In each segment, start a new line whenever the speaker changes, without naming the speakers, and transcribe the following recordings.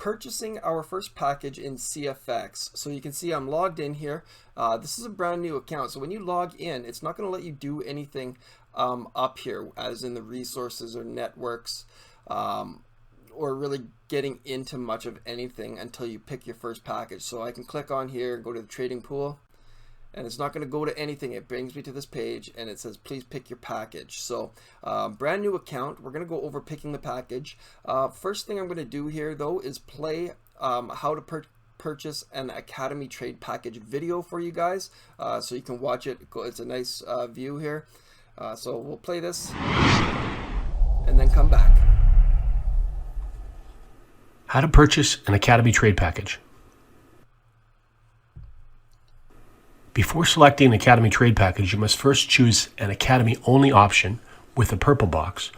purchasing our first package in CFX. So you can see I'm logged in here. This is a brand new account. So when you log in, it's not going to let you do anything up here, as in the resources or networks, or really getting into much of anything until you pick your first package. So I can click on here and go to the trading pool, and it's not going to go to anything. It brings me to this page and it says please pick your package. So brand new account, we're going to go over picking the package. First thing I'm going to do here though is play how to purchase an Academy trade package video for you guys, so you can watch it. It's a nice view here. So we'll play this and then come back.
How to purchase an Academy trade package. Before selecting an Academy trade package, you must first choose an Academy only option with a purple box,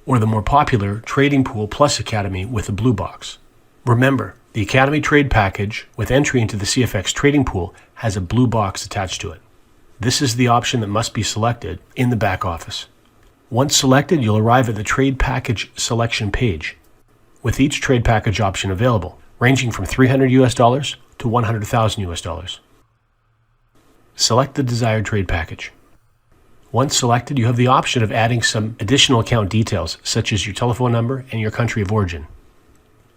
or the more popular Trading Pool Plus Academy with a blue box. Remember, the Academy trade package with entry into the CFX trading pool has a blue box attached to it. This is the option that must be selected in the back office. Once selected, you'll arrive at the trade package selection page, with each trade package option available, ranging from $300 US to $100,000 US. Select the desired trade package. Once selected, you have the option of adding some additional account details, such as your telephone number and your country of origin.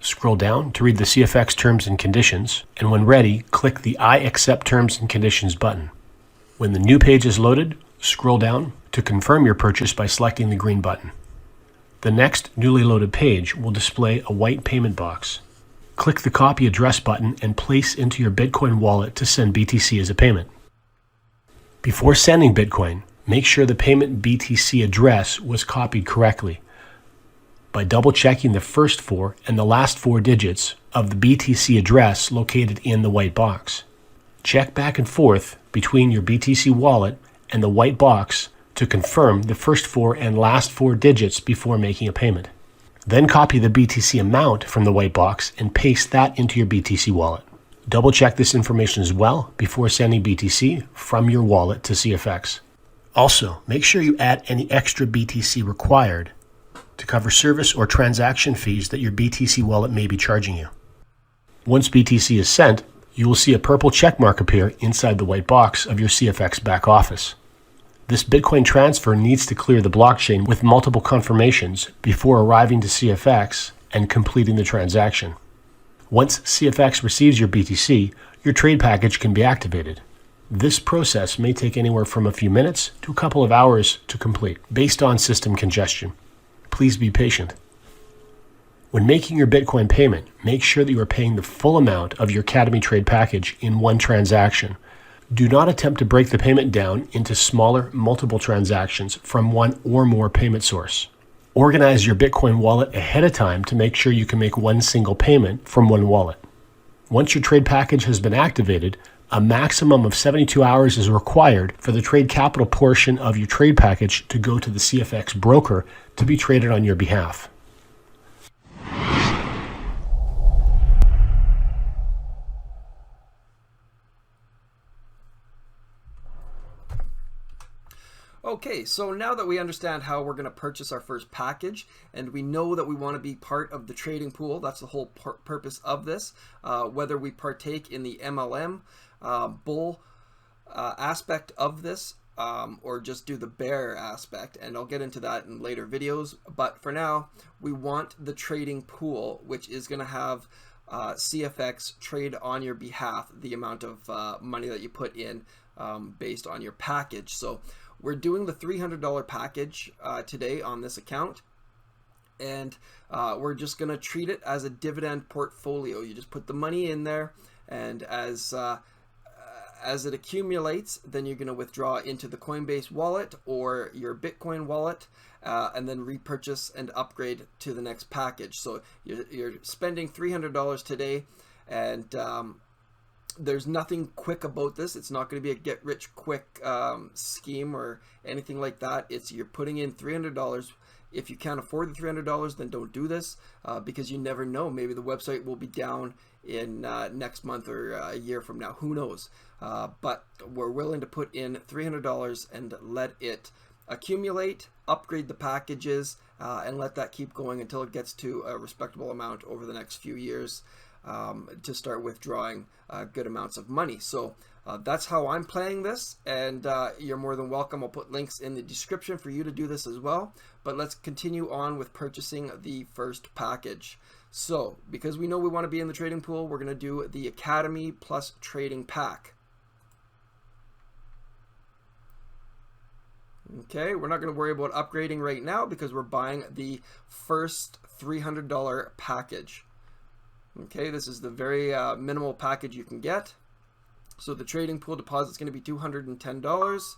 Scroll down to read the CFX terms and conditions, and when ready, click the I accept terms and conditions button. When the new page is loaded, scroll down to confirm your purchase by selecting the green button. The next newly loaded page will display a white payment box. Click the copy address button and place into your Bitcoin wallet to send BTC as a payment. Before sending Bitcoin, make sure the payment BTC address was copied correctly by double checking the first 4 and the last 4 digits of the BTC address located in the white box. Check back and forth between your BTC wallet and the white box to confirm the first 4 and last 4 digits before making a payment. Then copy the BTC amount from the white box and paste that into your BTC wallet. Double check this information as well before sending BTC from your wallet to CFX. Also, make sure you add any extra BTC required to cover service or transaction fees that your BTC wallet may be charging you. Once BTC is sent, you will see a purple check mark appear inside the white box of your CFX back office. This Bitcoin transfer needs to clear the blockchain with multiple confirmations before arriving to CFX and completing the transaction. Once CFX receives your BTC, your trade package can be activated. This process may take anywhere from a few minutes to a couple of hours to complete, based on system congestion. Please be patient. When making your Bitcoin payment, make sure that you are paying the full amount of your Academy trade package in one transaction. Do not attempt to break the payment down into smaller, multiple transactions from one or more payment source. Organize your Bitcoin wallet ahead of time to make sure you can make one single payment from one wallet. Once your trade package has been activated, a maximum of 72 hours is required for the trade capital portion of your trade package to go to the CFX broker to be traded on your behalf.
Okay, so now that we understand how we're going to purchase our first package, and we know that we want to be part of the trading pool, that's the whole purpose of this, whether we partake in the MLM bull aspect of this, or just do the bear aspect, and I'll get into that in later videos. But for now, we want the trading pool, which is going to have CFX trade on your behalf the amount of money that you put in based on your package. So we're doing the $300 package today on this account, and we're just going to treat it as a dividend portfolio. You just put the money in there, and as it accumulates, then you're going to withdraw into the Coinbase wallet or your Bitcoin wallet, and then repurchase and upgrade to the next package. So you're spending $300 today, and there's nothing quick about this. It's not going to be a get-rich-quick scheme or anything like that. It's you're putting in $300. If you can't afford the $300, then don't do this, because you never know. Maybe the website will be down in next month or a year from now. Who knows? But we're willing to put in $300 and let it accumulate, upgrade the packages, and let that keep going until it gets to a respectable amount over the next few years, to start withdrawing good amounts of money. So that's how I'm playing this, and you're more than welcome. I'll put links in the description for you to do this as well. But let's continue on with purchasing the first package. So because we know we want to be in the trading pool, we're going to do the Academy plus trading pack. Okay, we're not going to worry about upgrading right now because we're buying the first $300 package. Okay, this is the very minimal package you can get. So the trading pool deposit is going to be $210.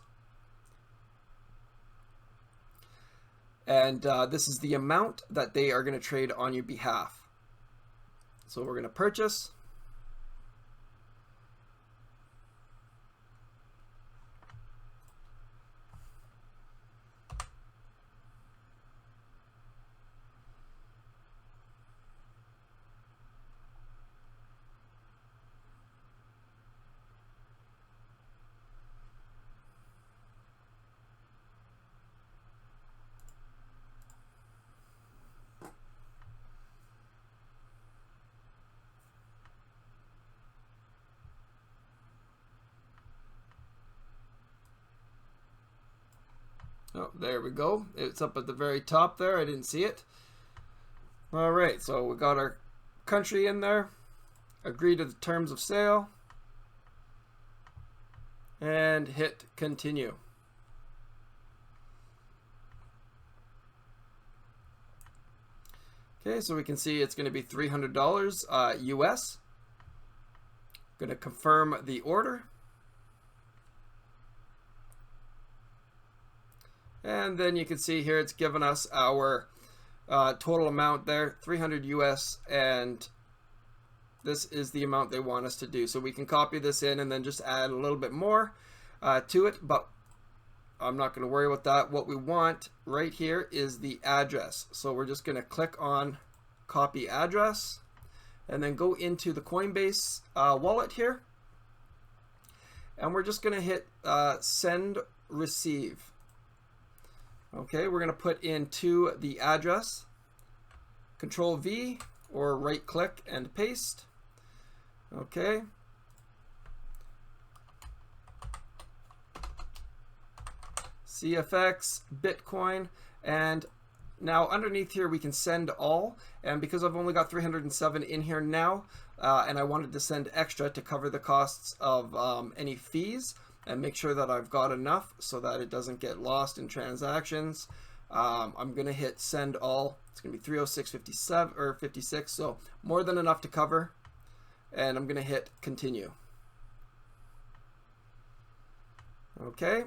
And this is the amount that they are going to trade on your behalf. So we're going to purchase. Oh, there we go. It's up at the very top there. I didn't see it. All right, so we got our country in there. Agree to the terms of sale. And hit continue. Okay, so we can see it's going to be $300 US. Going to confirm the order. And then you can see here it's given us our total amount there, 300 US, and this is the amount they want us to do. So we can copy this in and then just add a little bit more to it, but I'm not going to worry about that. What we want right here is the address. So we're just going to click on copy address and then go into the Coinbase wallet here. And we're just going to hit send receive. Okay, we're going to put into the address, Control V or right click and paste. Okay. CFX, Bitcoin, and now underneath here we can send all, and because I've only got 307 in here now, and I wanted to send extra to cover the costs of any fees, and make sure that I've got enough so that it doesn't get lost in transactions. I'm going to hit send all. It's going to be 306.57 or 56, so more than enough to cover. And I'm going to hit continue. Okay.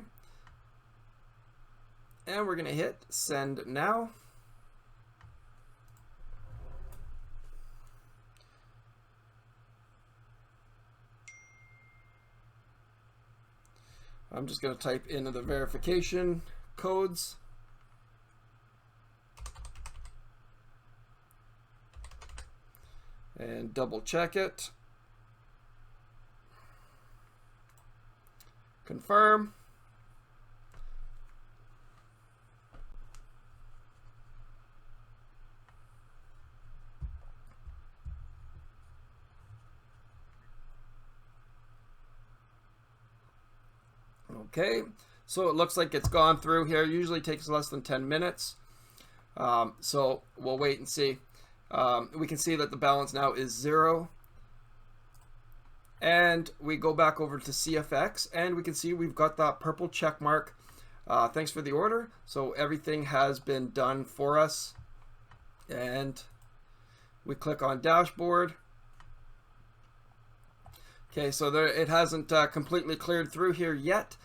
And we're going to hit send now. I'm just going to type in the verification codes. And double check it. Confirm. Okay, so it looks like it's gone through here. Usually takes less than 10 minutes. So we'll wait and see. We can see that the balance now is 0. And we go back over to CFX and we can see we've got that purple check mark. Thanks for the order. So everything has been done for us. And we click on dashboard. Okay, so there, it hasn't completely cleared through here yet.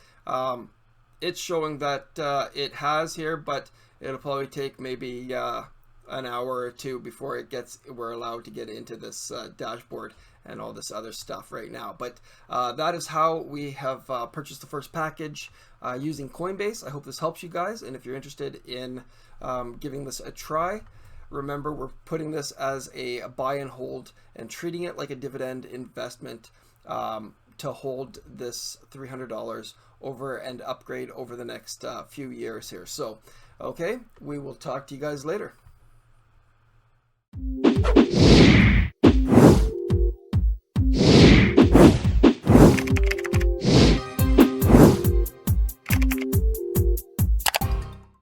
It's showing that it has here, but it'll probably take maybe an hour or two before we're allowed to get into this dashboard and all this other stuff right now. But that is how we have purchased the first package using Coinbase. I hope this helps you guys, and if you're interested in giving this a try, remember we're putting this as a buy and hold and treating it like a dividend investment to hold this $300 over and upgrade over the next few years here. So Okay, we will talk to you guys later.